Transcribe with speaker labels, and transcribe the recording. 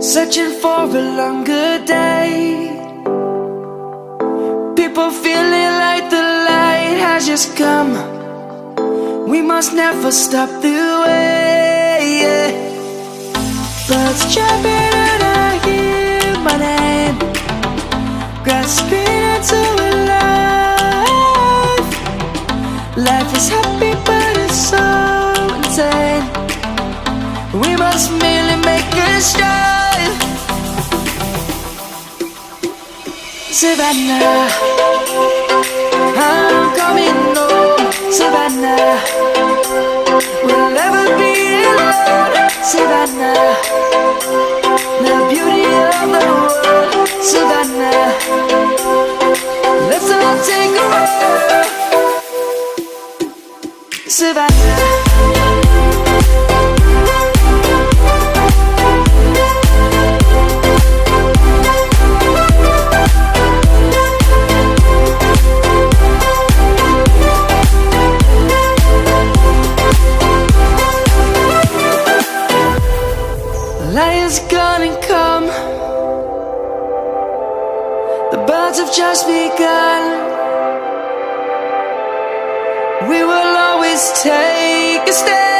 Speaker 1: searching for a longer day. People feeling like the light has just come. We must never stop the way, yeah. Birds chirping and I hear my name, grasping into a life. Life is happy but it's so insane. We must merely make a strive. Savannah, I'm coming home. Savannah, we'll never be alone. Savannah, the beauty of the world. Savannah, let's all take a ride. Savannah. Lion's gonna come. The birds have just begun. We will always take a stand.